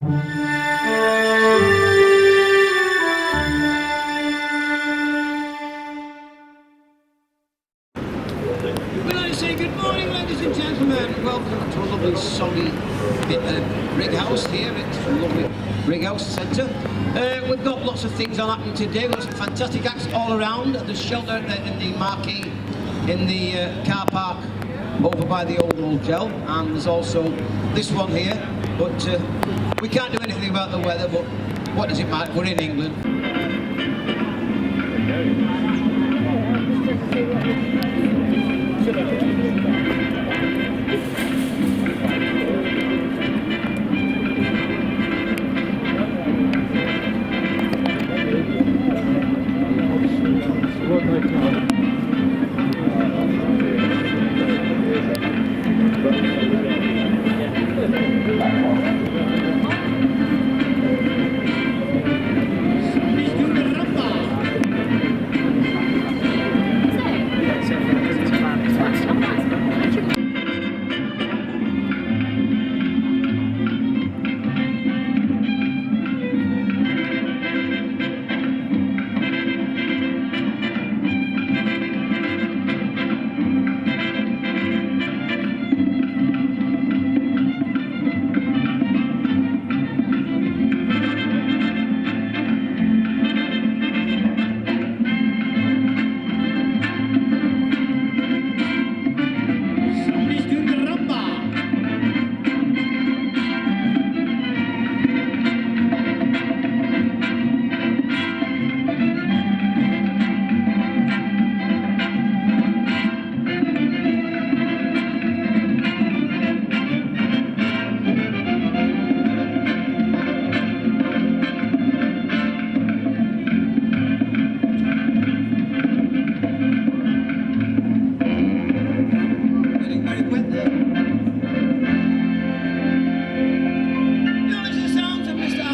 Welcome to a lovely sunny Brighouse here at the lovely Brighouse Centre. We've got lots of things on happening today. We've got some fantastic acts all around. There's shelter in the marquee in the car park over by the old hotel, and there's also this one here. But we can't do anything about the weather, but what does it matter? We're in England.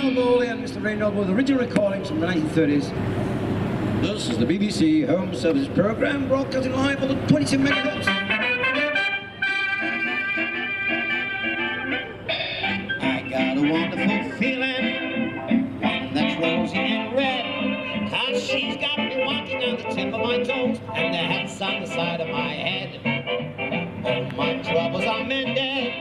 Aloli Mr Rainbow with original recordings from the 1930s. This is the BBC Home Services programme, broadcasting live on the 22 megahertz. I got a wonderful feeling, one that's rosy and red, 'cause she's got me walking on the tip of my toes, and the hat's on the side of my head. Oh, my troubles are mended,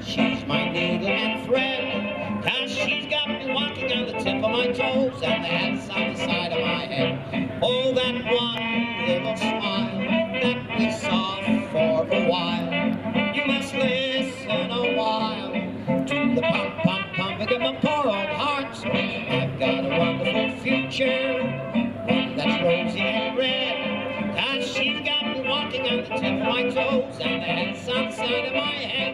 she's my needle and thread, 'cause she's got me walking on the tip of my toes, and the hat's on the side of my head. Oh, that one little smile that we saw for a while, you must listen a while to the pump, pump, pump of my poor old heart. I've got a wonderful future, one that's rosy and red, 'cause she's got me walking on the tip of my toes, and the hat's on the side of my head.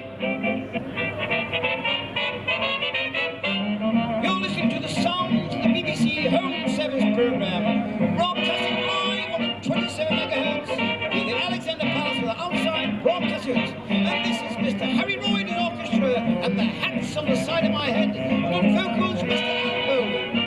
You're listening to the songs of the BBC Home Service programme, broadcasting live on the 27 megahertz in the Alexander Palace with the outside broadcasters. And this is Mr. Harry Roy in the orchestra, and the hat's on the side of my head. And on vocals, Mr. Aloli.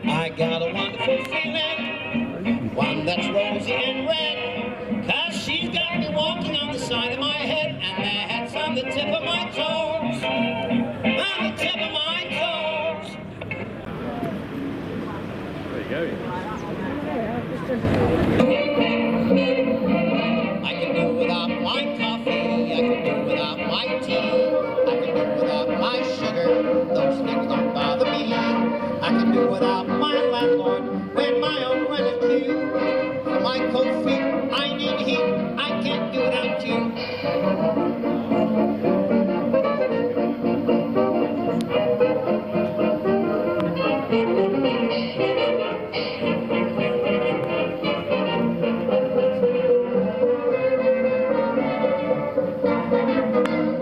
I got a wonderful feeling, one that's rosy and red, 'cause she's got me walking on the side of my head, and the hat's on the tip of my toes, on the tip of my toes. There you I can do without my coffee, I can do without my tea, I can do without my sugar, those things don't bother me. I can do without my landlord when my own rent is due. For my cold feet, I need heat, I can't do without you.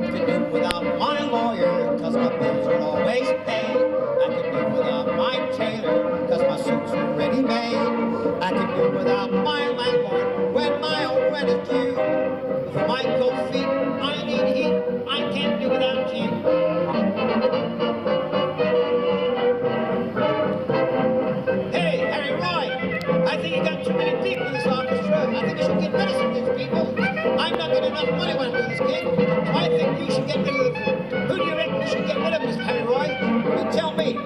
I can do without my lawyer, 'cause my bills are always paid. I can do without my tailor, Mr. Henry Roy? You tell me.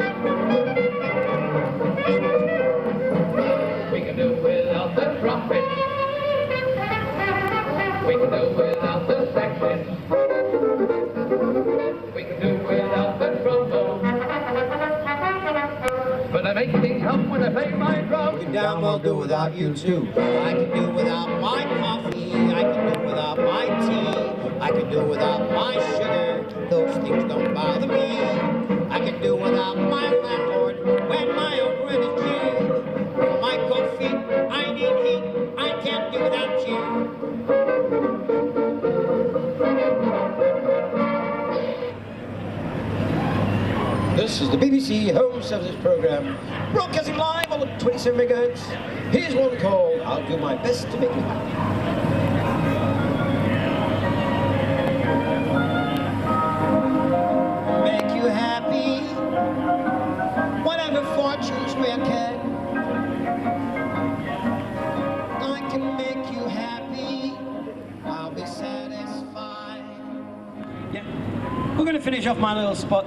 We can do without the trumpet. We can do without the saxon. We can do without the trombone. But I make things hum when I play my drum. You damn well do without you too. I can do without my coffee. I can do without my tea. I can do without my sugar. Those things don't bother me. I can do without my landlord when my own rent is due. For my cold feet, I need heat. I can't do without you. This is the BBC Home Services Programme, broadcasting live on the 27 MHz. Here's one called I'll Do My Best to Make You Happy. Make you happy, whatever fortunes may can. I can make you happy, I'll be satisfied. Yeah. We're going to finish off my little spot.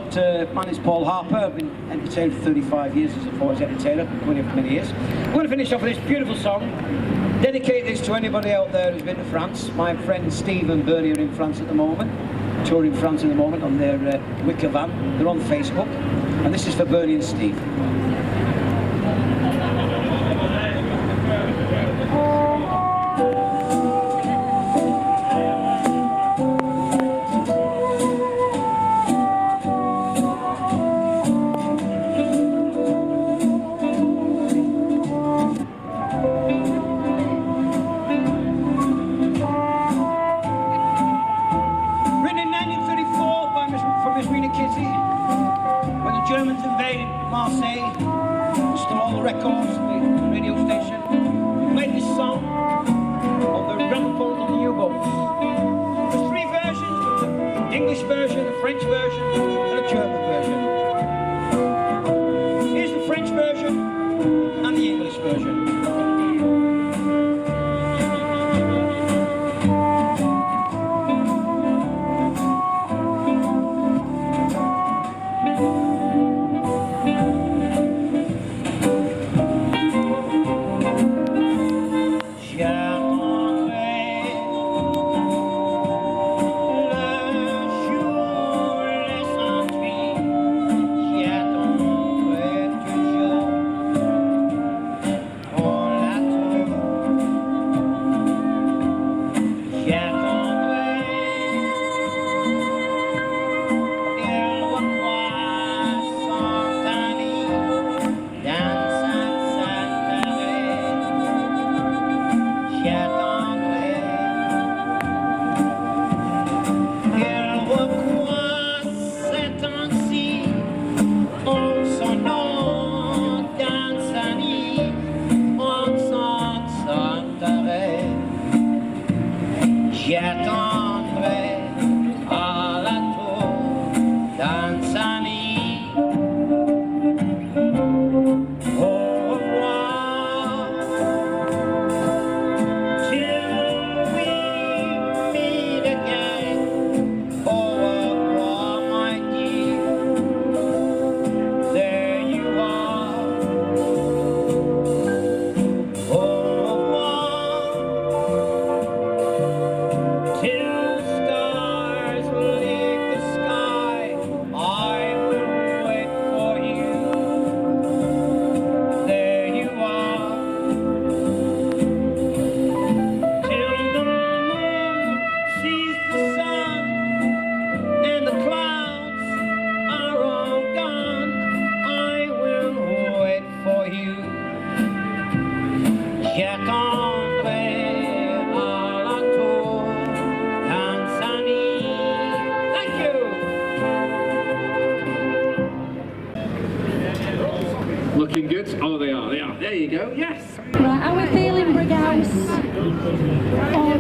My name's Paul Harper. I've been entertained for 35 years as a voice entertainer, coming here for many years. We're going to finish off with this beautiful song. Dedicate this to anybody out there who's been to France. My friends Steve and Bernie are in France at the moment, touring France at the moment on their wicker van. They're on Facebook. And this is for Bernie and Steve. Germans invaded Marseille, stole all the records from the radio station, played this song on the gramophones on the U-boats. There's three versions, the English version, the French version, and a German version. Here's the French version and the English version. Looking good? Oh, they are. They are. There you go. Yes. Right, how are we feeling, Brighouse? Oh,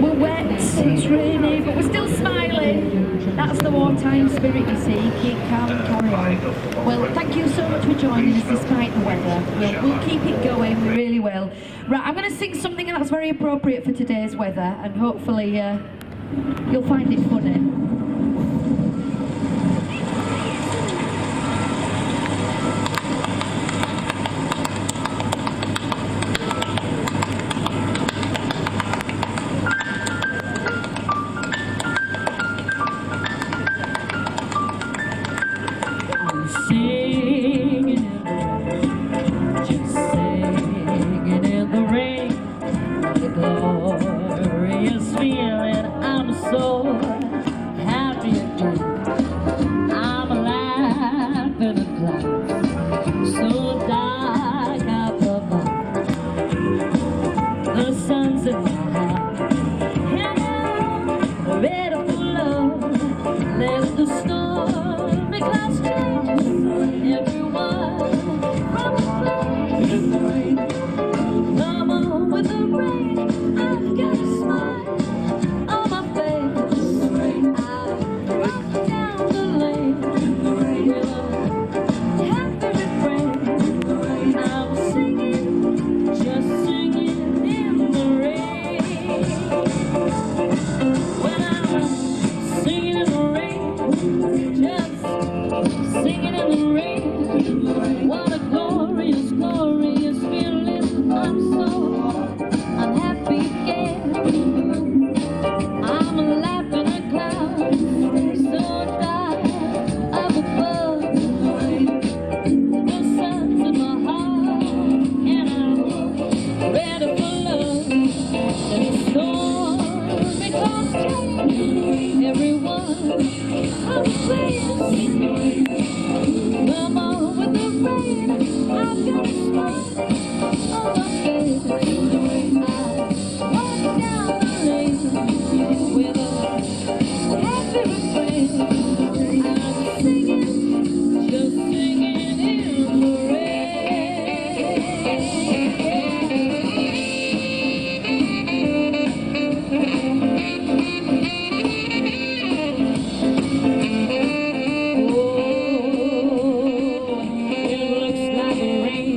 we're wet, it's rainy, but we're still smiling. That's the wartime spirit, you see. Keep calm and carry on. Well, thank you so much for joining us despite the weather. We'll keep it going, we really will. Right, I'm going to sing something that's very appropriate for today's weather, and hopefully you'll find it funny. singing in the rain, just singing in the rain. What a glorious feeling, I'm so happy again. I'm alive in a cloud so dark up above. The sun's in my heart and I'm ready for love. Let the stormy clouds change everyone from the place. In the rain, come on with the rain. I've got a smile on my face. In the rain, I walk down the lane. In the rain, with a happy refrain. In the rain, I'm singing, just singing in the rain. When I'm singing in the rain, just singing in the rain. What a glorious, glorious feeling. I'm happy again. I'm alive in a cloud so dark up above. The sun's in my heart and I'm ready for love. The stormy clouds change everyone from place. Come on with the rain. I've got a smile on my face. I walk down the lane with a happy refrain. I'm singing, just singing in the rain. It looks like rain.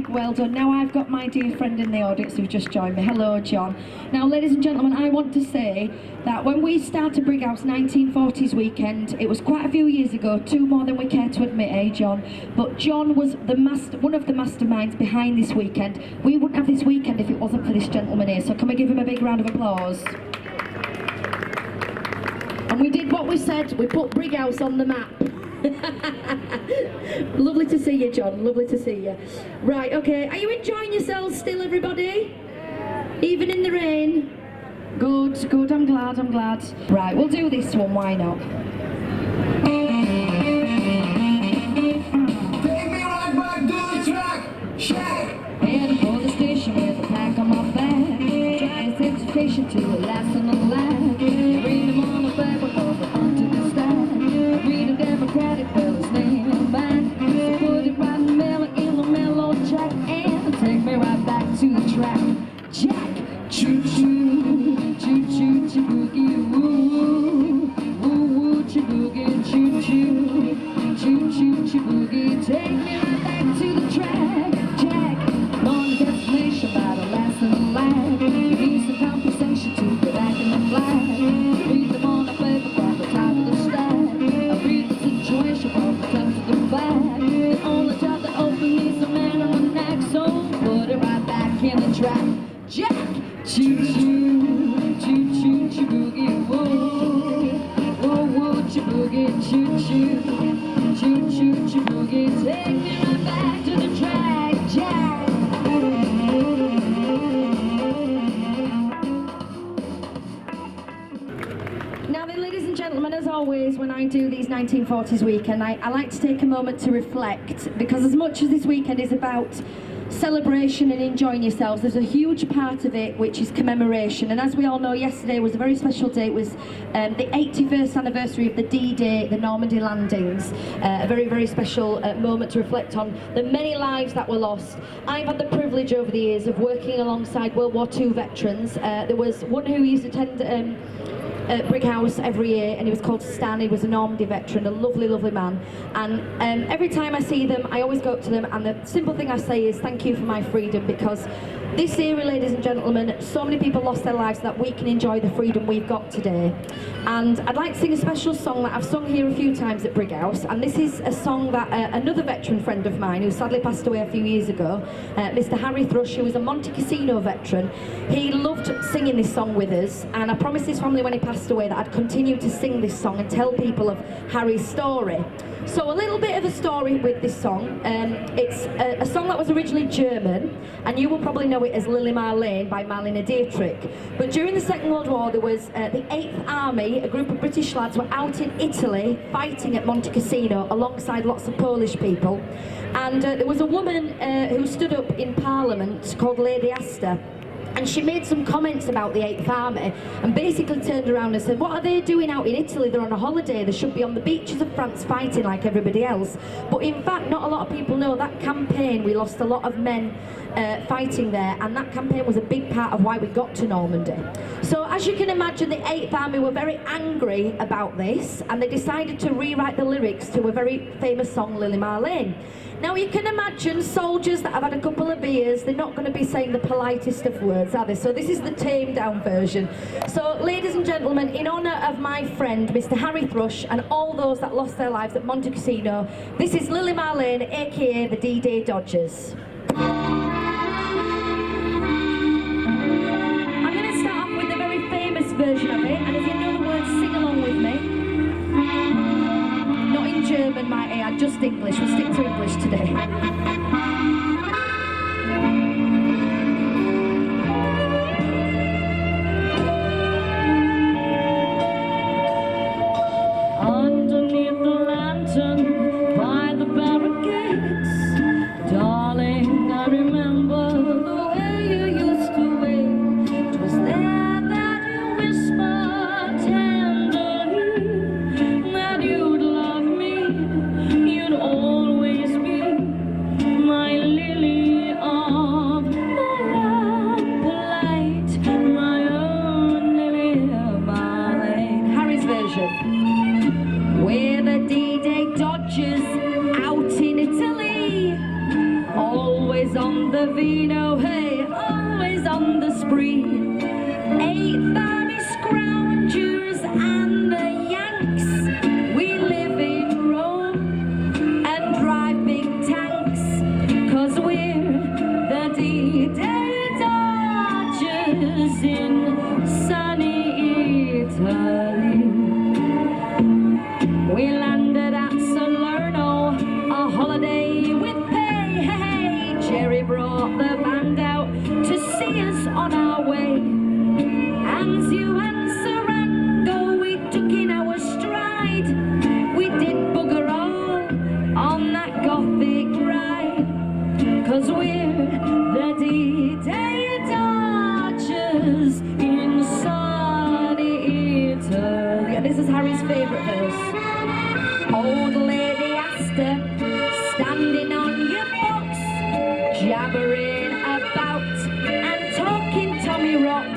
Well done. Now I've got my dear friend in the audience who just joined me. Hello, John. Now, ladies and gentlemen, I want to say that when we started Brighouse 1940s weekend, it was quite a few years ago, 2 more than we care to admit, eh, John? But John was one of the masterminds behind this weekend. We wouldn't have this weekend if it wasn't for this gentleman here, so can we give him a big round of applause? And we did what we said, we put Brighouse on the map. Lovely to see you, John, lovely to see you. Right, okay, are you enjoying yourselves still, everybody? Even in the rain? Good, good, I'm glad, I'm glad. Right, we'll do this one, why not? Take me right back to the track, shake. Heading for the station with a pack on my back. Trying to set the station to a last on the line. Read them on the paper, over onto the stand. Read a Democratic fella's name and back. So put it right in the mellow track. And take me right back to the track. Jack, choo-choo, choo-choo, choo-boogie, woo. Woo-woo, choo-boogie, choo-choo, choo-choo, choo-boogie. Take me right back to the track. Jack, on the destination by the last of the line. You need some compensation to get back in the flag. Read them on the paper from the top of the stack. I read the situation from the top to the back. The only job that open needs a man on the neck. So put it right back in the track. Jack, choo-choo, choo-choo, choo-boogie, woo. Woo-woo, choo-boogie, choo-choo, choo-choo, choo-boogie. Take me right back to the track, Jack. Now then, ladies and gentlemen, as always, when I do these 1940s weekend, I like to take a moment to reflect, because as much as this weekend is about celebration and enjoying yourselves, there's a huge part of it which is commemoration. And as we all know, yesterday was a very special day. It was the 81st anniversary of the D-Day, the Normandy landings. A very, very special moment to reflect on the many lives that were lost. I've had the privilege over the years of working alongside World War II veterans. There was one who used to attend Brighouse every year, and he was called Stan. He was a Normandy veteran, a lovely, lovely man. And every time I see them, I always go up to them, and the simple thing I say is thank you for my freedom, because this era, ladies and gentlemen, so many people lost their lives that we can enjoy the freedom we've got today. And I'd like to sing a special song that I've sung here a few times at Brighouse, and this is a song that another veteran friend of mine, who sadly passed away a few years ago, Mr Harry Thrush, who was a Monte Cassino veteran, he loved singing this song with us, and I promised his family when he passed away that I'd continue to sing this song and tell people of Harry's story. So a little bit of a story with this song. It's a song that was originally German, and you will probably know it as Lily Marlene by Marlene Dietrich. But during the Second World War, there was the 8th Army, a group of British lads were out in Italy fighting at Monte Cassino alongside lots of Polish people. And there was a woman who stood up in Parliament called Lady Astor. And she made some comments about the 8th Army and basically turned around and said, what are they doing out in Italy? They're on a holiday. They should be on the beaches of France fighting like everybody else. But in fact, not a lot of people know that campaign, we lost a lot of men fighting there, and that campaign was a big part of why we got to Normandy. So as you can imagine, the 8th Army were very angry about this, and they decided to rewrite the lyrics to a very famous song, Lily Marlene. Now you can imagine soldiers that have had a couple of beers, they're not going to be saying the politest of words, are they? So this is the tamed down version. So ladies and gentlemen, in honour of my friend Mr Harry Thrush and all those that lost their lives at Monte Cassino, this is Lily Marlene, aka the DDay Dodgers. I'm going to start off with the very famous version of it, and if you know the words, sing along with me. Not in German, my AI, just English. We'll stick to English today. Underneath the lantern by the barricades, darling, I remember the way you used to wait. It was there that you whispered tenderly that you'd love me, you'd always be my lily of the lamplight, my own Lily Marlene. Harry's version. We're the D-Day Dodgers out in Italy, always on the vino, hey, always on the spree. 8th Army scroungers and the Yanks, we live in Rome and drive big tanks, 'cause we're the D-Day Dodgers in sunny Italy. this is Harry's favourite verse. Old lady Astor, standing on your box, jabbering about and talking Tommy Rot.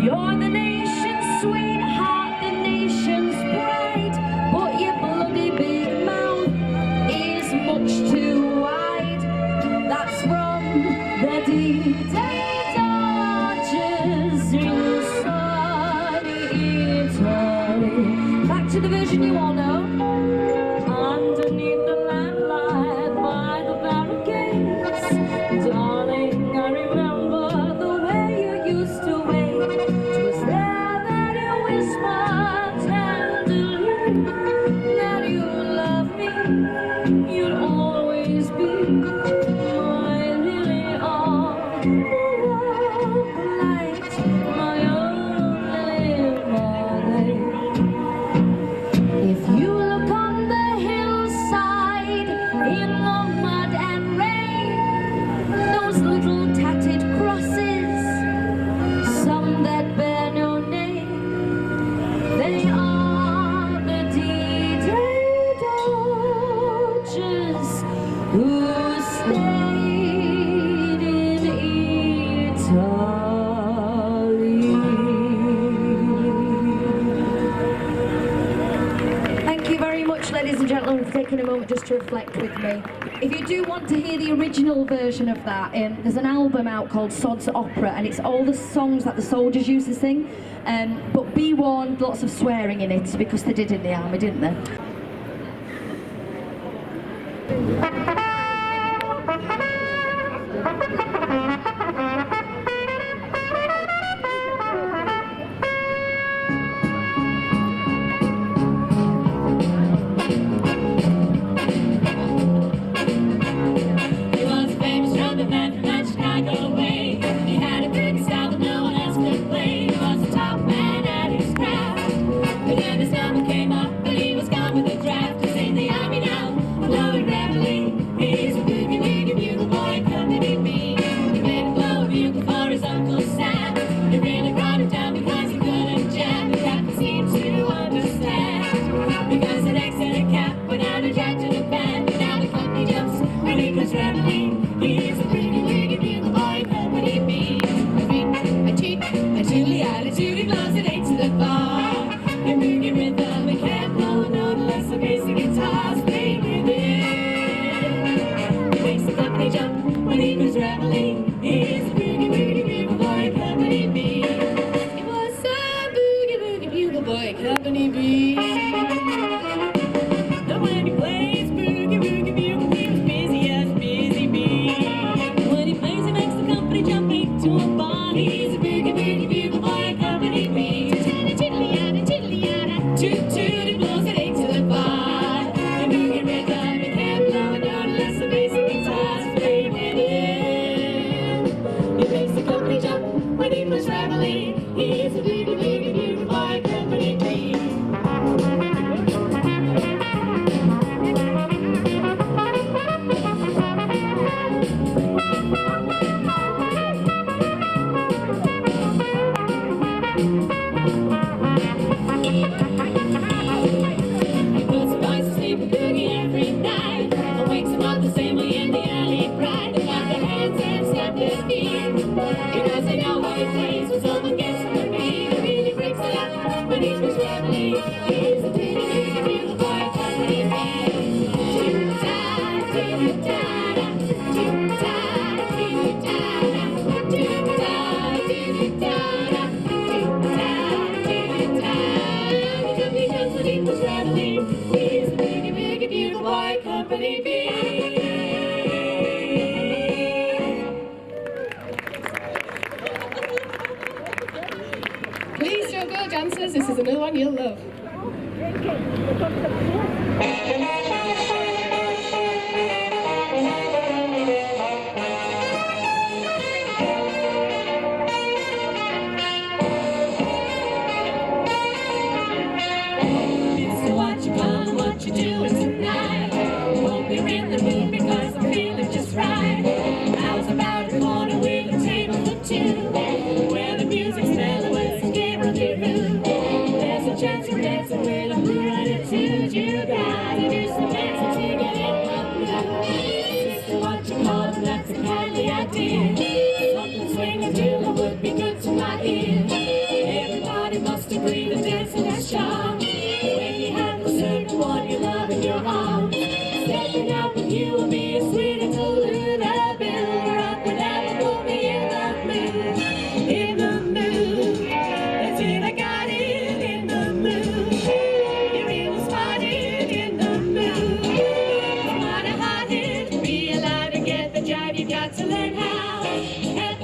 You're the nation's sweetheart, the nation's pride, but your bloody big mouth is much too wide. That's from the DDay Dodgers in sunny Italy. Back to the version you all know. Underneath the lamplight by the barricades, darling, I remember the way you used to wait. 'Twas there that you whispered tenderly that you love me, you'd always be my lily of the light, my own lily of my life. If you look on the hillside in the mud and rain, those little tattered crosses, some that bear no name, they are the DDay Dodgers who stayed in Italy. Thank you very much, ladies and gentlemen, for taking a moment just to reflect with me. If you do want to hear the original version of that, there's an album out called Sod's Opera, and it's all the songs that the soldiers used to sing. But be warned, lots of swearing in it, because they did in the army, didn't they? He was a famous trumpet man from that Chicago way. He had a big style that no one else could play. He was a top man at his craft. But then his number came up, and he was gone with the draft. He's in the army now, blowing reveille. He's a boogie woogie bugle boy, company B. He made a blow a bugle for his Uncle Sam. He really brought him down because he couldn't jam. The captain seemed to understand, because the next set of cap went out and jacked to the band. And now the company jumps when he goes reveille. He's a boogie woogie bugle boy, company B. A cheek, a chilly attitude, he blows it 8 to the bar. In boogie rhythm, he can't blow a note unless the basic guitars play with it. He makes the company jump when he goes reveille. He's a boogie woogie bugle boy, company B. He was a boogie woogie bugle boy, company B. Now when he plays boogie woogie bugle, he was busy as busy bee. When he plays, he makes the company jump 8 to a bar. He's a boogie woogie bugle boy, company B. Tiddly-yada, tiddly-yada, toot toot, he blows it 8 to the bar. In boogie rhythm, he can't blow a note unless the basic guitars play with it. He makes the company jump when he plays reveille. He's a boogie woogie bugle boy, company B. He puts the boys to sleep with Boogie every night, and wakes them up the same way in the alley pride. They clap their hands and stamp their feet, because they know how he plays when someone gets on their beat. He really breaks it up when he plays reveille. He's a boogie woogie bugle boy, company B. Do-da, do-da-da, do-da, do-da-da, do-da, do-da-da, do-da, do-da. The company jumps when he plays reveille. He's a boogie woogie bugle boy, company B. Please don't go, dancers. This is another one you'll love. So what you gonna, what you doing tonight? Won't be in the mood because I'm feeling just right. I was about to corner with a table for two, where the music's mellow as a rendezvous. There's a chance of dancing with a blue attitude. You gotta do some dancing to get in the mood. Sister, what you call it, that's a kindly idea. Something swinging till it would be good to my ear. Everybody must agree that dancing has charm. When you have a certain one you love in your arms, stepping out with you will be a sweet interlude. A builder up whenever put me in the mood. In the mood, that's it, I got it. In the mood, you're even spotted. In the mood, no matter how it, be allowed to get the job, you got to learn how. And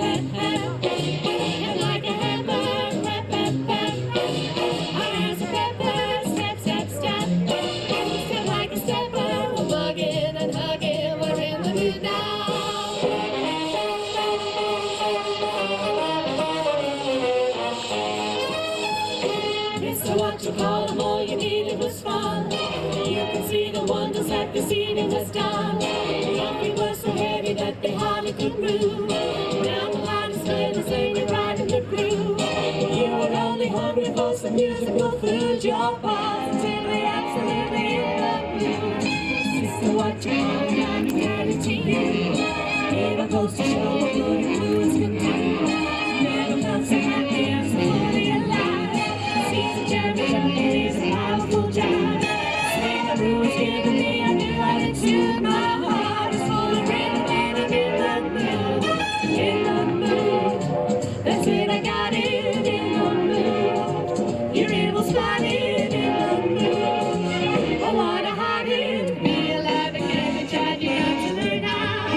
like a hammer, rap, rap, rap. Hard as a pepper, step, step, step. Step like a stepper, we're bugging and hugging, we're in the mood now. Mr. What you call them, all you needed was fun. You can see the wonders that the seeding has done. Your feet were so heavy that they hardly could move. Down the line is clear as they were riding the groove. You were only hungry for some musical food. Your paws until they absolutely in the mood. Sister, what you call down and got it to you. Never goes to show what good and blues can do. Never felt so happy and so fully alive. Seems a Jeremy Junkie is a powerful jive. Swing the rules giving me a new attitude. My heart is full of rhythm and I'm in the mood. In the mood, that's it, I got it. In the mood, you're evil spotted. In the mood, I wanna hide it. Be alive again, the child you got to learn how.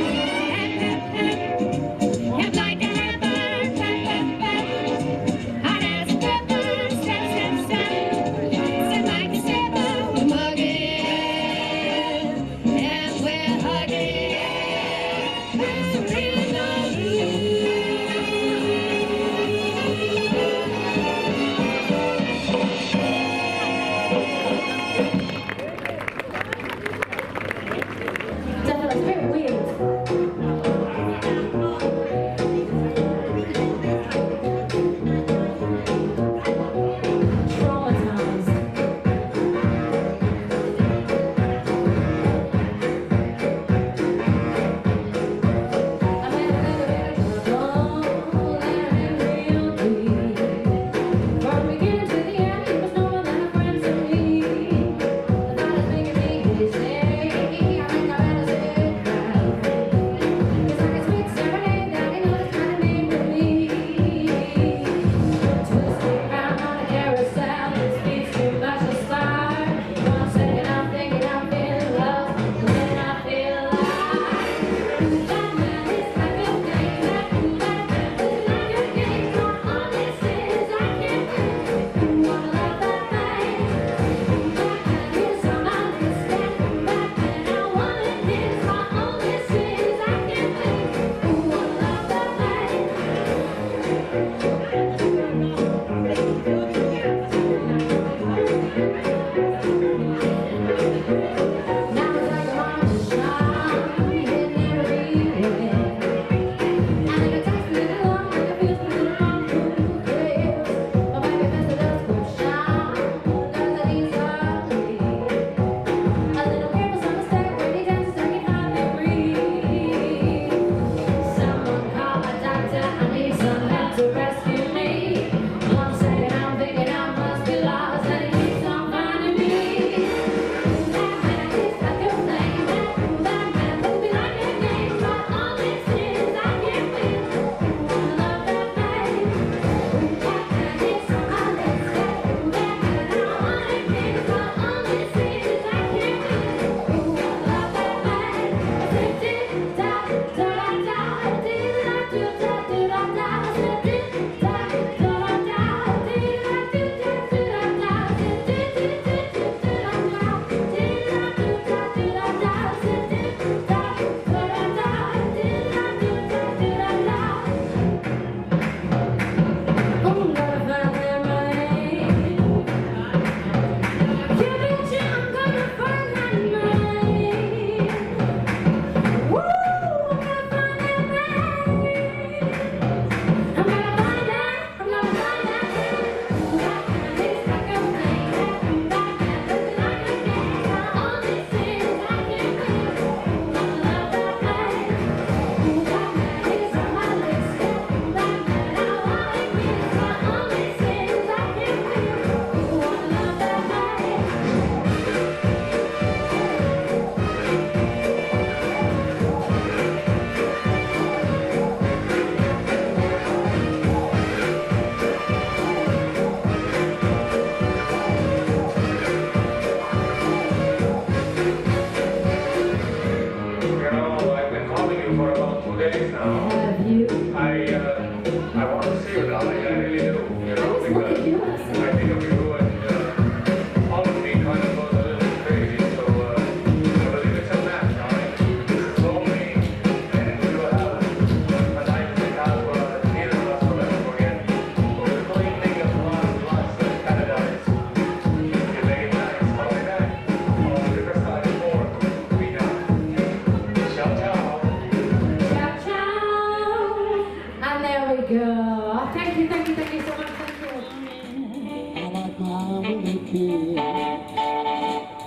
kid.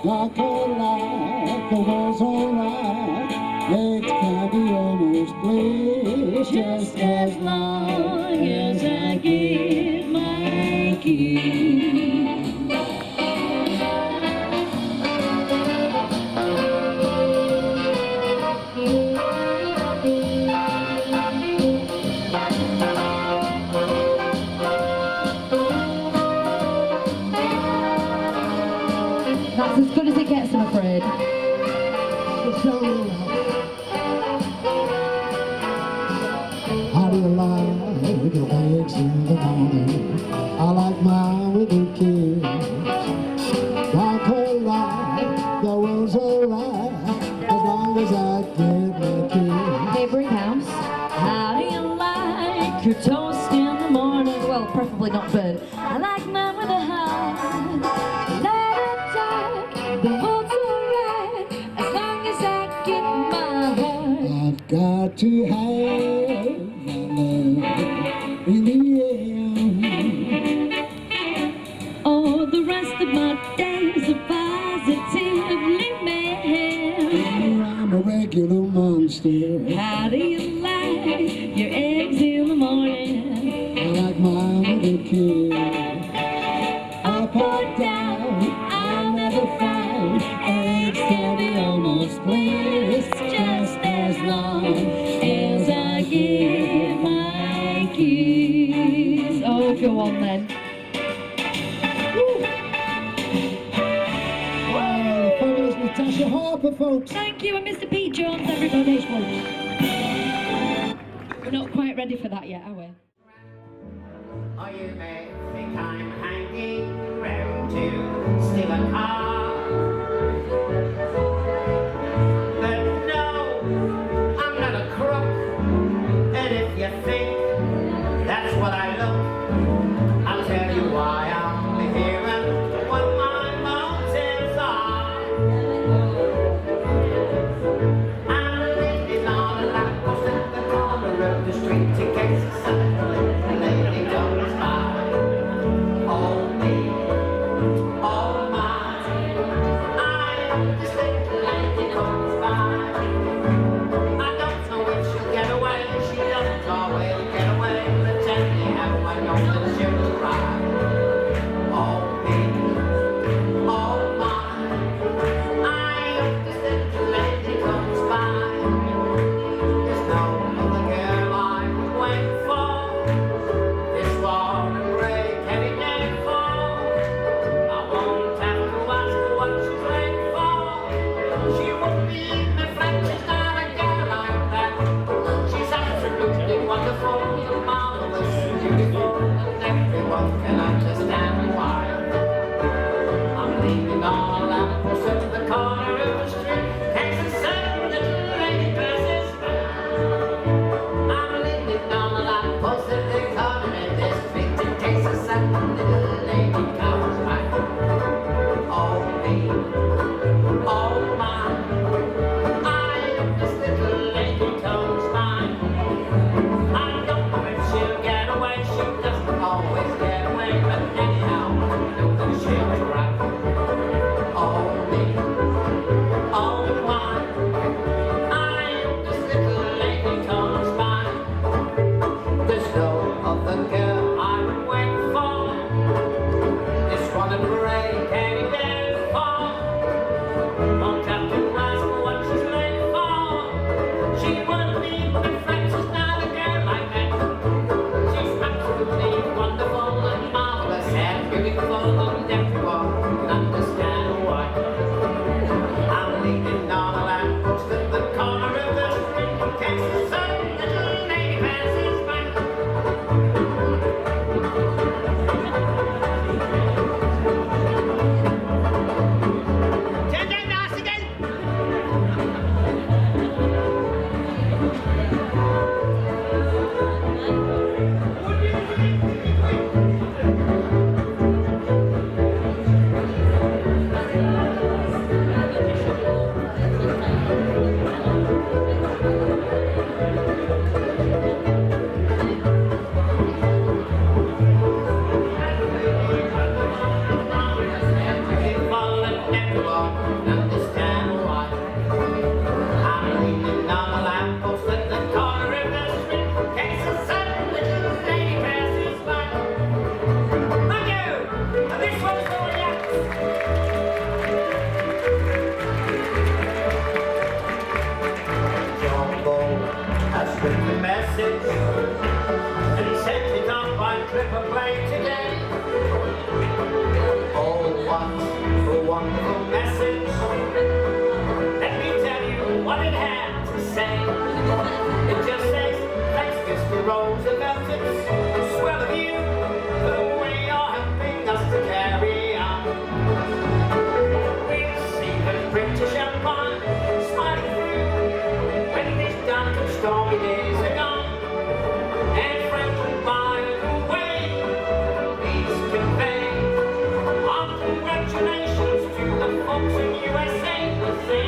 Dark or light, the world's alright. It can be almost bliss just as long as I get my key. That's as good as it gets, I'm afraid. How do you like your eggs in the morning? I like mine with a kiss. Dark or light, the world's alright, as long as I get my kiss. Hey, Brighouse, how do you like your toast in the morning? Well, preferably not burnt. I like mine with a high. Light and dark, the world's alright, as long as I get my heart. I've got to have my love in the air. Oh, the rest of my days are positively mad. I'm a regular monster. How do you like your eggs in the morning? I like mine with a kiss. Up or down, I'll never find eggs can be almost bliss, just as long as I get my kiss. Oh, go on then. Wow, the fabulous Natasha Harper, folks. Thank you, and Mr. Pete Jones, everybody. We're not quite ready for that yet, are we? Oh, you may think I'm hanging around to steal a car, but no, I'm not a crook. And if you think that's what I look, I'll tell you why I'm here and what my motives are. I'm living on a lamppost at the corner of the street in case suddenly a lady comes by. All me, all mine, Has written the message, and he sent it on by Clipper plane today. Oh, what a wonderful message. Let me tell you what it had to say. It just says, thanks Mr. Roosevelt, it's swell of you, the way you're helping us to carry on. We'll see the British Empire smiling through when these dark and stormy days are gone. And Franklin, by the way, please convey our congratulations to the folks in USA. We'll say,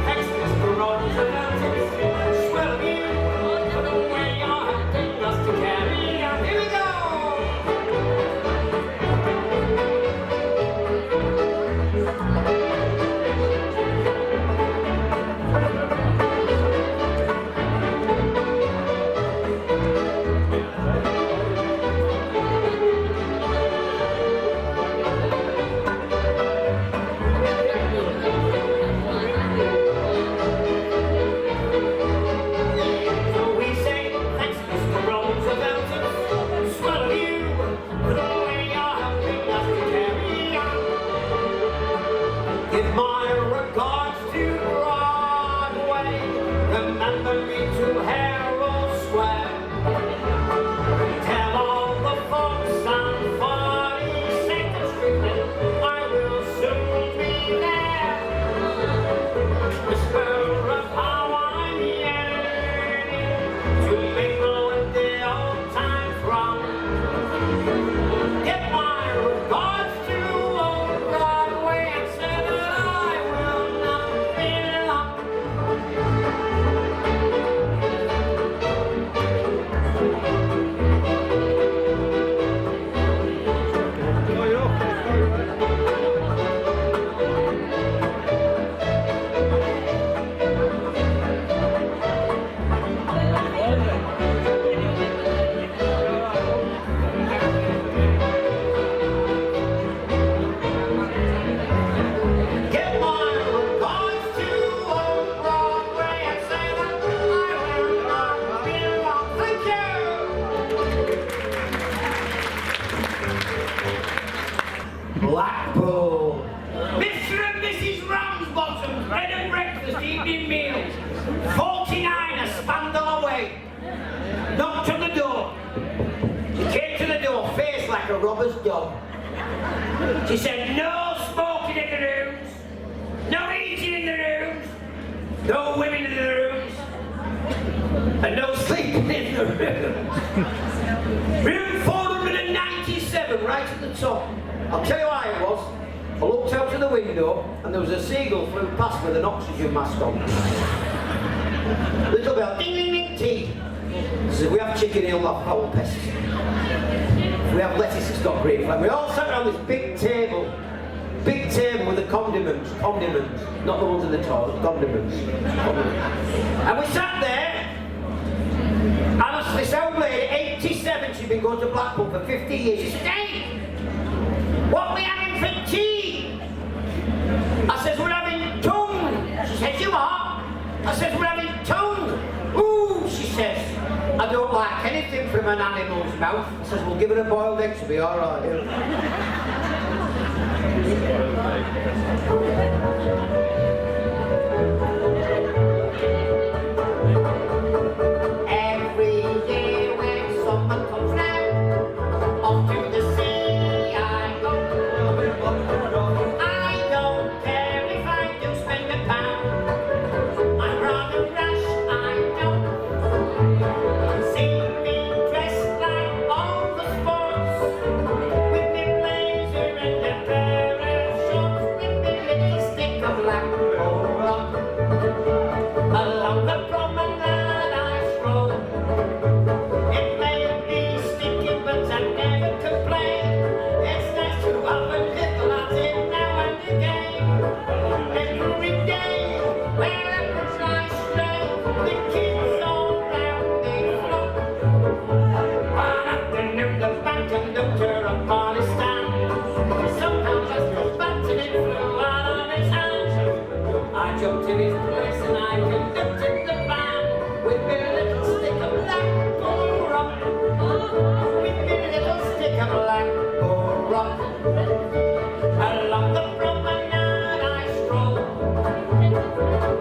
thanks Mr. Roosevelt, it's swell of you, for the way you're helping us to carry on. Here we go! So we say, thanks Mr. Roosevelt, it's swell of you, for the way you're helping us to carry on. Give my regards to Broadway, remember me to Herald Square. Tell all the folks on 42nd Street that I will soon be there. Whisper of how I'm yearning to mingle with the old time throng. Get my regards to old Broadway and say that I will not be long. Get my regards to old Broadway and say that I will not be long. Thank you. Blackpool. Mr. and Mrs. Ramsbottom's bed and breakfast evening meals. 49 a spandal away. Knocked on the door. She came to the door, face like a robber's dog. She said, no smoking in the rooms, no eating in the rooms, no women in the rooms, and no sleeping in the rooms. Room 497, right at the top. I'll tell you why it was. I looked out of the window and there was a seagull flew past with an oxygen mask on. Little bell, ding ding ding, tea. She said, we have chicken, he'll have foul pests. We have lettuce, it's got green flag. We all sat around this big table with the condiments, not the ones in the toilet, condiments. And we sat there, and this old lady, 87, she'd been going to Blackpool for 50 years. She said, hey, what are we having for tea? I says, we're having tongue. She says, you are? I says, we're having tongue. Ooh, she says, I don't like anything from an animal's mouth. I says, we'll give it a boiled egg, she'll be all right. Every year when summer comes round, off to the sea I go. I don't care if I do spend a pound. I'm rather rash, I know. See me dressed like all the sports, with me blazer jumped in his place and I conducted the band with my little stick of black gold rock. With my little stick of black gold rock. Along the promenade I strolled.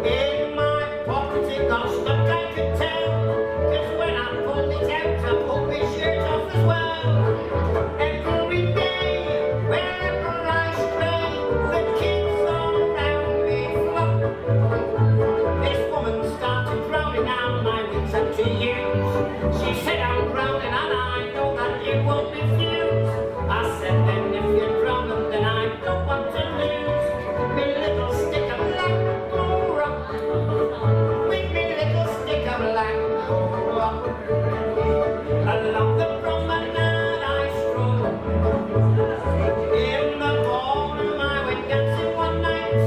In my pocket it got stuck, I could tell. 'Cause when I pulled it out, I pulled my shirt off as well. Every day, wherever I stray, the kids all around me flock. This woman started drowning, now my wits had to use. She said, I'm drowning and I know that you won't refuse. I said, then if you're drowning, then I don't want to lose me little stick of black gold rock. With me little stick of black gold rock. Along the promenade I stroll. In the ballroom I went dancing one night.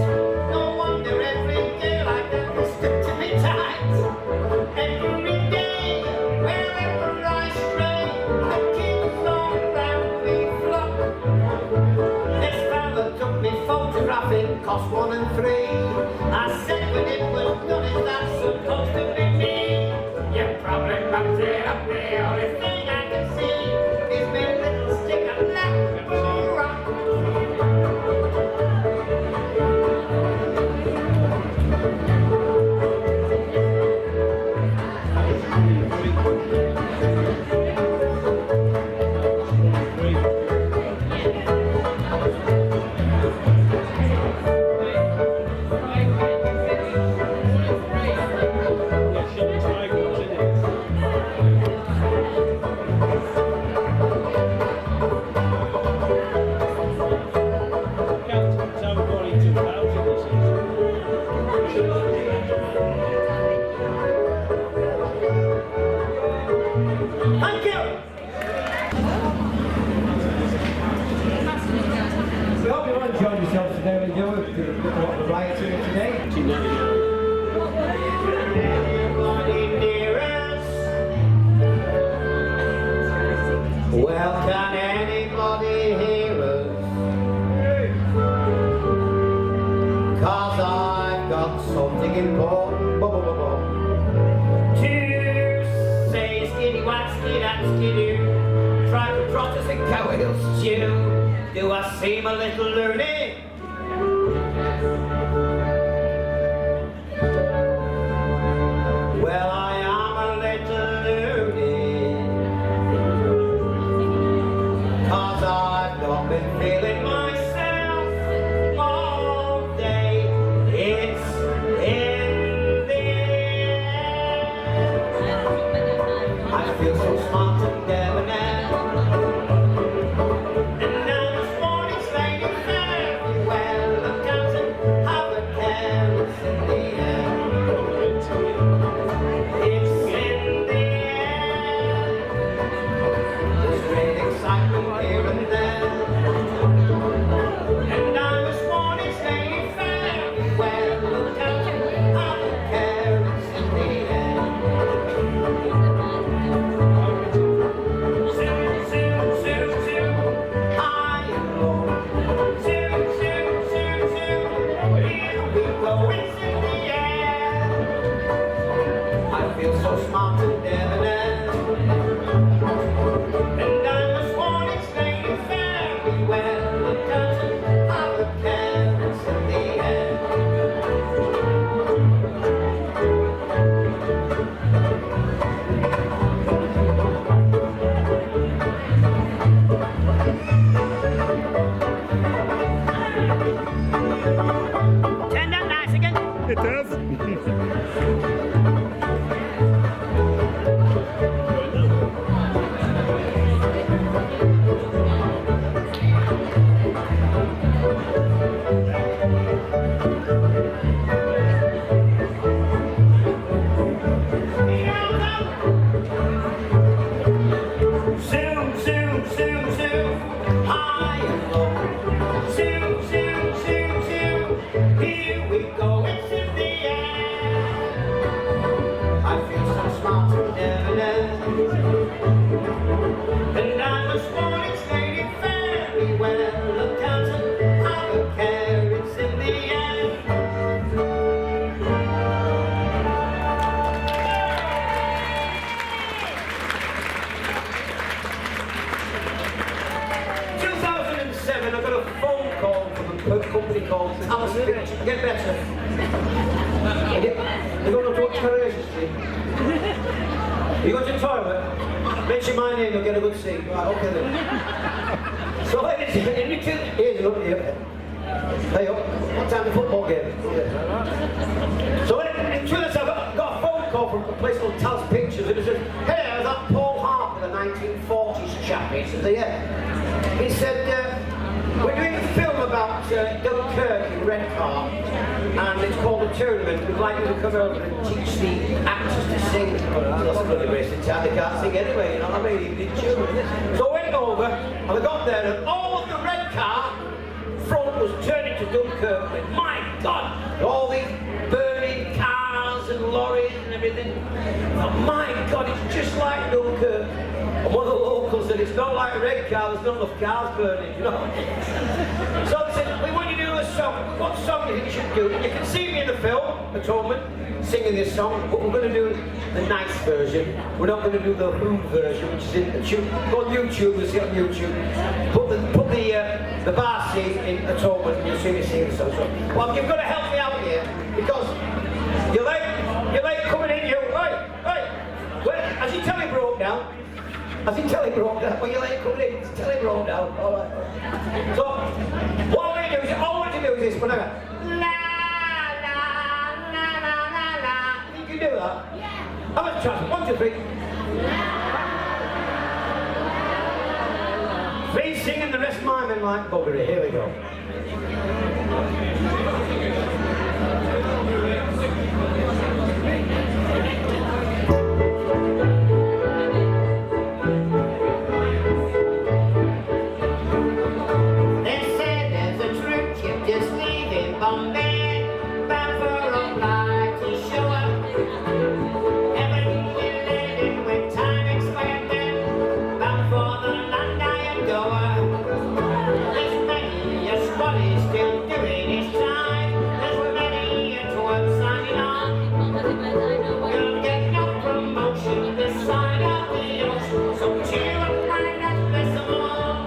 No wonder every girl I got stuck to me tight. Every day, wherever I stray, the kids all round me flock. This fella took me photograph, it cost 1 and 3. I said when it was done, is that supposed to be me? You probably fucked it up, the only thing I can see is my little stick of black gold rock. Thank you! We hope you all enjoyed yourselves today. We enjoyed the riot here today. Anybody near us? Well, can anybody hear us? 'Cause I've got something important to say. Skiddy whack, skid and skidoo. Try to trot us and cow hills stew. Do I seem a little loony? Well, I am a little loony. 'Cause I've not been feeling myself all day. It's in the air. I feel so smart and debonair. And now this morning's raining very well. Look out and have a care. It's in the air. It's in the air. There's great excitement here and there. And now this morning's raining very well. Look out and have a care. It's in the air. Zoom, zoom, zoom, zoom, high and low. Zoom, zoom, zoom, zoom, here we go, it's in the air. I feel so smart and debonair. And I was born it's raining very well. Look out and have a care, it's in the air. Turn that nice again. It does. Zoom, zoom, zoom, zoom, high and low. Zoom, zoom, zoom, zoom, here we go, it's in the air. a company called Alice Pictures. Get better. You don't know what Coronation Street? You go to the toilet, mention my name, you'll get a good seat. Right, okay then. So ladies, here's look here. Hey up, what time the football game? So in 2 minutes I've got a phone call from a place called Alice Pictures, and it said, hey, is that Paul Harper, the 1940s chap? He said, yeah. He said, we're doing a film about Dunkirk in Redcar, and it's called The Tournament. We'd like you to come over and teach the actors to sing. Well, that's a bloody waste of time. They can't sing anyway, you know what I mean? Even in children. So I went over, and I got there, and all of the Redcar front was turning to Dunkirk. And my God, all these burning cars and lorries and everything. Oh my God, it's just like Dunkirk. And one of the locals said, it's not like a red car, there's not enough cars burning, you know. So they said, we want you to do a song. What song do you think you should do? You can see me in the film, Atonement, singing this song, but we're going to do the nice version. We're not going to do the Who version, which is in the tune. Go on YouTube, you'll see it on YouTube. Put the bar scene in Atonement and you'll see me singing the song. So, well, you've got to help me out here, because you're late coming in, you. Hey, well, has your telly broke down? Has your telly broke down? Well, you're late coming in, his telly broke down. All right. So, what I want to do is this, whenever. You can do that? Yeah. How much chance? 1, 2, 3. 3 singing, the rest miming like buggery. Here we go. They said there's a trip just leaving Bombay, bound for a flight to show up. Heavenly landing when time expired, bound for the land I adore. There's many a squad is still doing his time. There's many a towards signing on. You'll get no promotion this side of the ocean, so cheer up my lads, bless them all.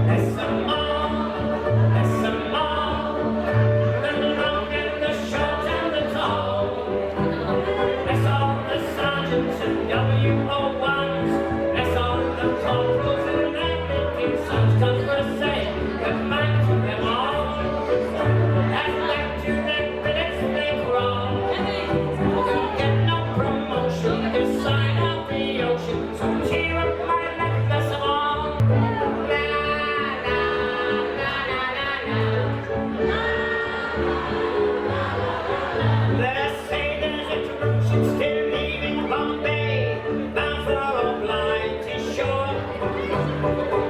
Bless them all, bless them all. The long and the short and the tall. Bless all the sergeants and WO1s. Bless all the corporals and their making sons. 'Cause we're saying goodbye to them all. And back to their billets they crawl. You'll get no promotion this side of the ocean, so cheer up my lads, bless them all. La la la la la la. Let us say there's a troop still leaving Bombay, bound for a blind to shore.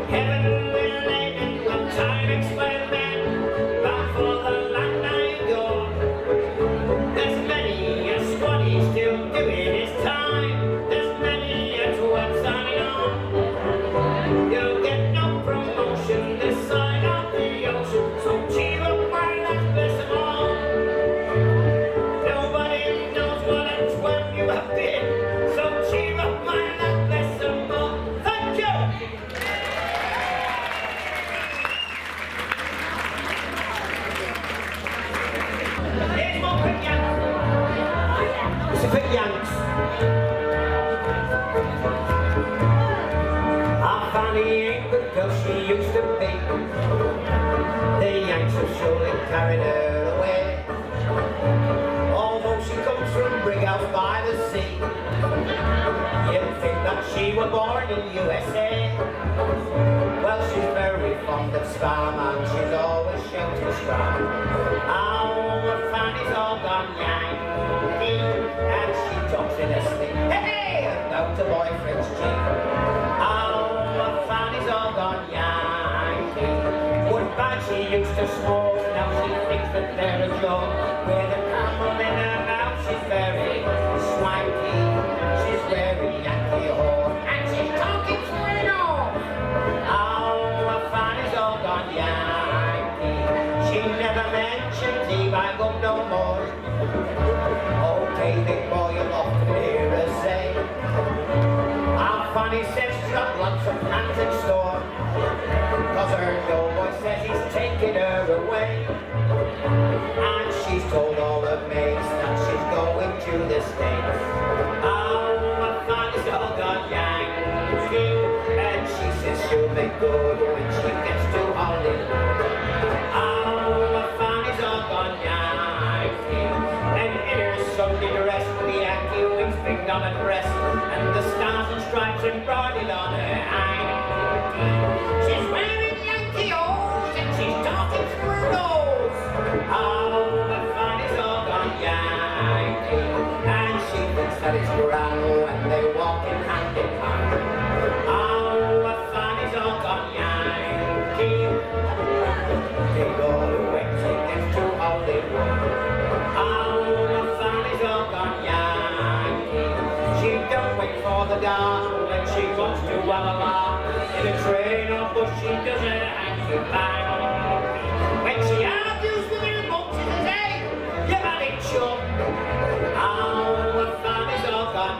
Heaven will laden when time expired then, bound for the land I adore. There's many a squaddy still doing his time. There's many a towards signing on. You'll get no promotion this side of the ocean, so cheer up my lads, bless them all. Nobody knows what a twat you have been, so cheer up my lads, bless them all. Thank you! Here's more quick Yanks. It's a quick Yanks. Our Fanny ain't the girl she used to be. The Yanks have surely carried her away. Although she comes from Brighouse by the sea, you'd think that she were born in USA. Well, she's very fond of Spam and she's always shelter strong. Our Fanny's all gone Yankee, and she talks in a sleep. Hey, about the boyfriend's cheek. Our Fanny's all gone Yankee. Goodbye, she used to smoke, now she thinks that they're a joke. With a camel in her mouth, she's very swanky. She's very Yankee whore, and she's talking through it all. Our Fanny's all gone Yankee. She never mentions E-Bag no more. Okay, big boy, you'll often hear her say. Our Fanny says she's got lots of plans in store, 'cause her doughboy says he's taking her away. And she's told all her mates that she's going to the States. Oh, I find it's all gone Yankee. And she says she'll make good when she gets to Hollywood. Oh, I find it's all gone Yankee. And here's Sunday dress with the Yankee wings picked on her breast, and the stars and stripes embroidered on her hanky. She's wearing Yankee O's and she's talking through her nose. Oh, I find it's all gone Yankee. And she thinks that it's grand when they walk in hand in hand. Oh, I find it's all gone Yankee. They go to when she gets to Hollywood. Oh, I find it's all gone Yankee. She don't wait for the dark when she wants to Walla. In a train or bus she doesn't actually bang. When she argues with her mum, she says, hey, you've had it shut. Oh, I find it's all gone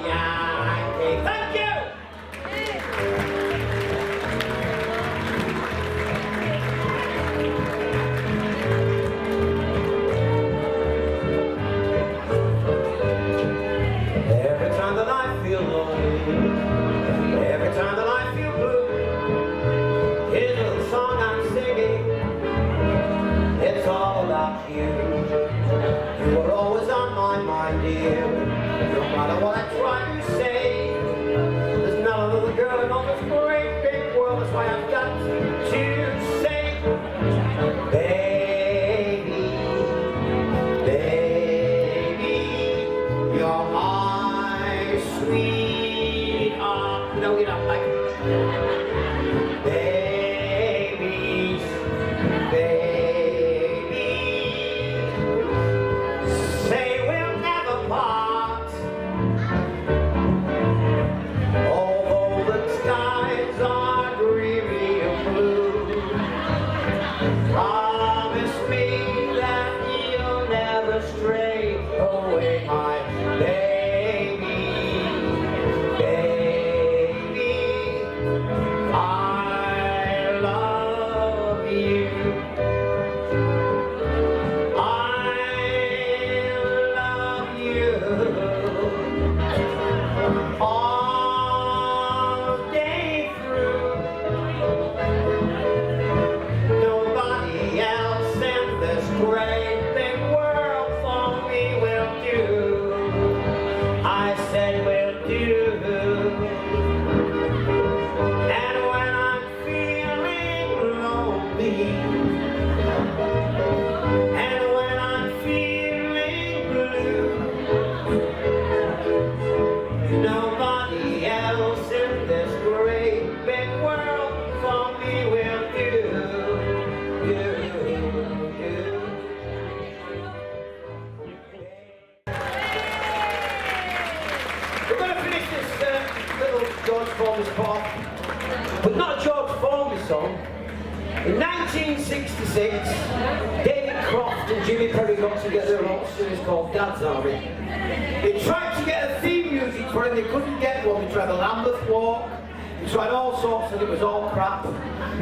Yankee. Thank you! Every time that I feel lonely, every time that I feel blue, here's a little song I'm singing. It's all about you. You are always on my mind, dear. No matter what I try to say, there's not a little girl in all this great big world. That's why I've got to say, baby, baby, you're my sweetheart. No, you don't like it. Baby, baby, say we'll never part. Although the skies are dreary and blue, promise me that you'll never stray away, my baby, baby. I love you. I love you. All day through. Nobody else in this great big world for me will do. I said will do. And when I'm feeling lonely, and when I'm feeling blue, nobody else in this great big world for me will do. We're going to finish this little George Formby part, but not a George Formby song. In 1966, David Croft and Jimmy Perry got together and wrote a series called Dad's Army. They tried to get a theme music for it, they couldn't get one. They tried the Lambeth Walk, they tried all sorts, and it was all crap.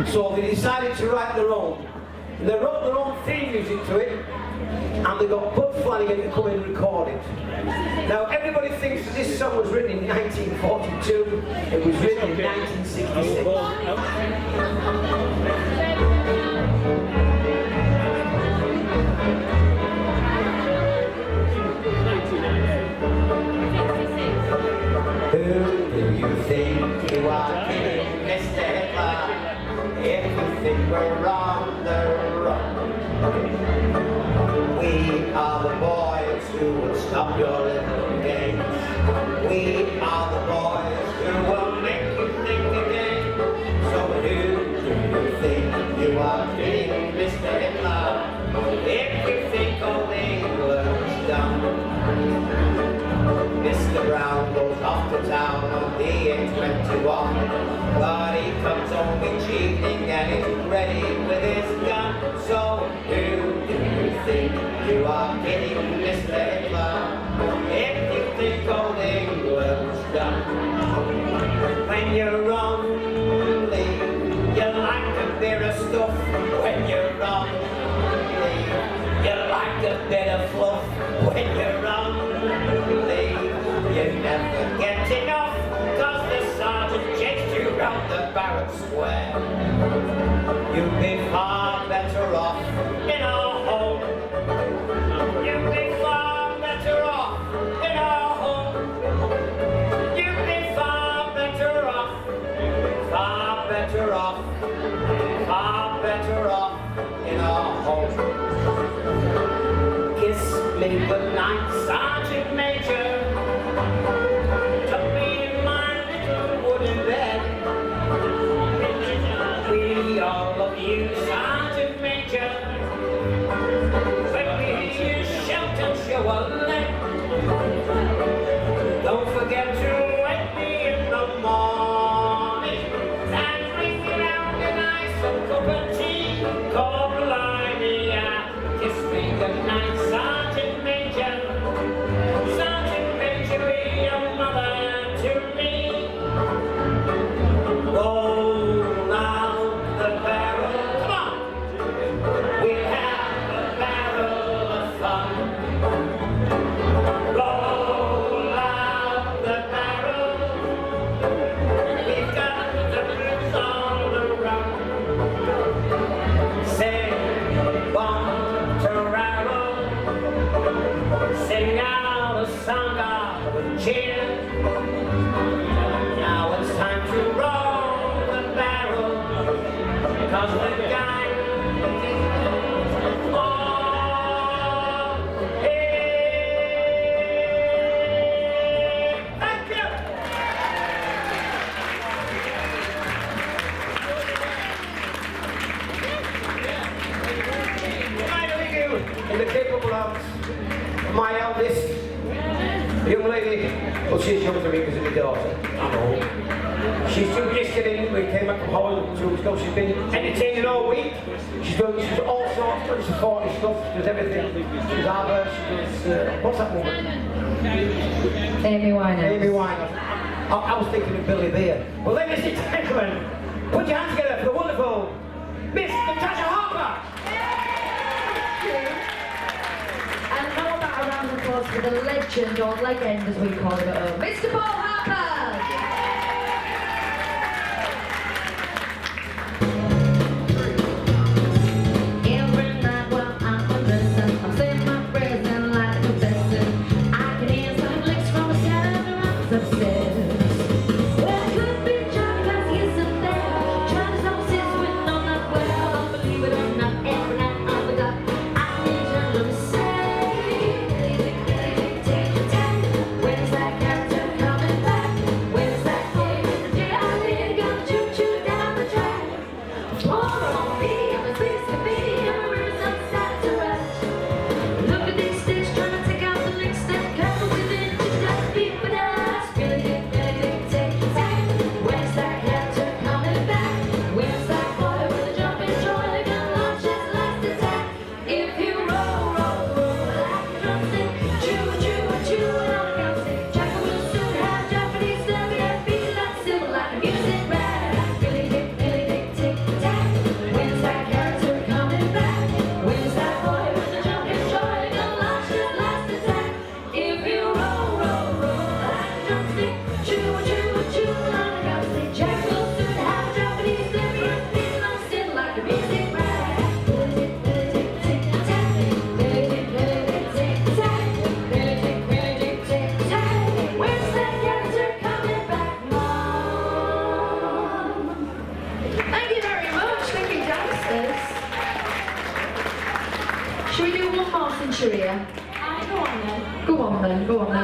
So they decided to write their own. And they wrote their own theme music to it, and they got Bud Flanagan to come in and record it. Now everybody thinks that this song was written in 1942, it was written in 1966. Who do you think you are kidding, Mr. Hitler? If you think we're on the run, we are the boys who will stop your little games. We are the boys who will make you think again. So who You'd be far better off in our home. You'd be far better off in our home. You'd be far better off, far better off, far better off in our home. Kiss me goodnight, Sergeant Major. Tuck me in my little wooden bed. We all love you, Sergeant Major. When we hear you shout and show a leg, don't forget to wake me in the morning and bring me round a nice cup of tea. Call Blimey, kiss me goodnight, Sergeant Major. Sergeant Major, be a mother to me. Roll out the barrel, come on! We'll have a barrel of fun. Roll out the barrel. We've got the blues on the run. Sing one to rattle. Sing out a song of cheer. Now it's time to roll the barrel, 'cause the gang is all here. Thank you. I leave you in the capable hands of my eldest young lady. Well, she's young to me because of my daughter. I know. She's due yesterday. We came back from Hollywood 2 weeks ago. She's been entertaining all week. She's doing all sorts of supporting stuff. She does everything. She does ABBA. She does what's that woman? Amy Winehouse. Amy Winehouse. I was thinking of Billy Beer. Well, ladies and gentlemen, put your hands together for the wonderful Miss Natasha Harper. And how about a round of applause for the legend, or legend as we call it at home, Mr Paul Harper! Every night while I'm undressing, I'm saying my prayers and like a blessing. I can hear some licks from a sound around upstairs. Well, it could be Johnny, 'cause he isn't there. Johnny's on his written on that well. Don't believe it or not, every night on the clock, I hear Johnny say, tick-tick-tick-tick. When's that captain coming back? When's that day? The day I did go choo-choo down the track. More on me, I'm as pleased to be, and the river's upside to rest. Look at these sticks trying to take out the licks that cover within to just beat with us. Really tick-tick-tick-tick. When's that captain coming back? When's that boy with a jumping joy gonna launch his last attack? If you roll, roll, roll like a drumstick, chew, chew, chew like a drumstick, Jack will soon have Japanese love and feel like silver like a music rag. Really tick-tick-tick-tack. When's that character coming back? When's that boy with a jumping joy gonna launch his last attack? If you roll, roll, roll like a drumstick, chew, chew, chew like a drumstick, Jack will soon have Japanese love and feel like silver like a music rag. Really tick-tick-tick-tack. Really tick-tick-tick-tack. Really tick-tick-tick-tack. When's that character coming back, Mom? Thank you very much. Thank you, dancers. Should we do one more Centuria? Go on then. Go on then. Go on then.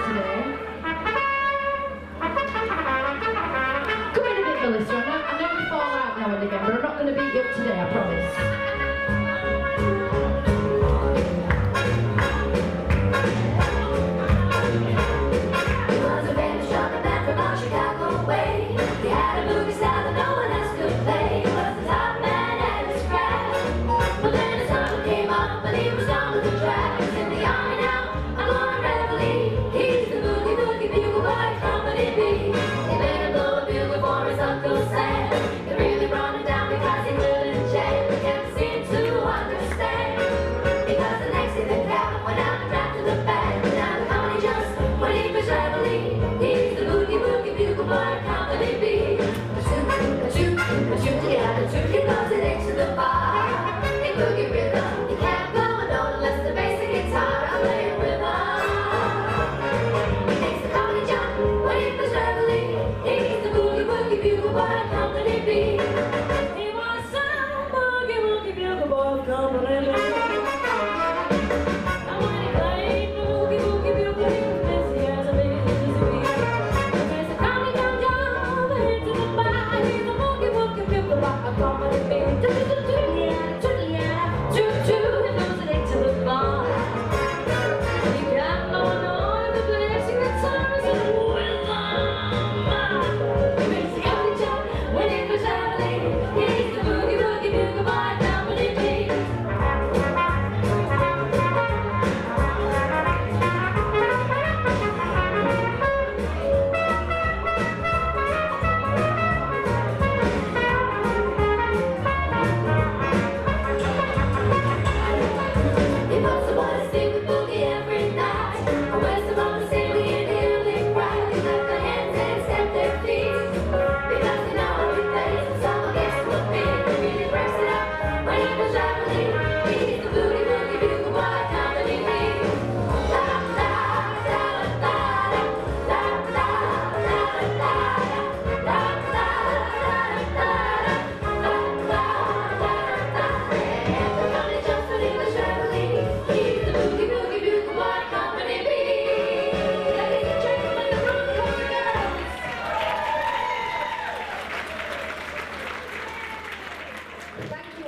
Today. Come in a bit, Melissa. I know we fall out now and again, but I'm not going to beat you up today, I promise. It was a baby shot the band from our Chicago way. They had a movie style that no one else could play. He was the top man at his craft. But then his uncle came up and he was down with the track. He's in the army now, I'm going reveille. He's the boogie boogie bugle boy company B. They made him blow a bugle for his Uncle Sam. They really brought him down because he couldn't jam. They kept Thank you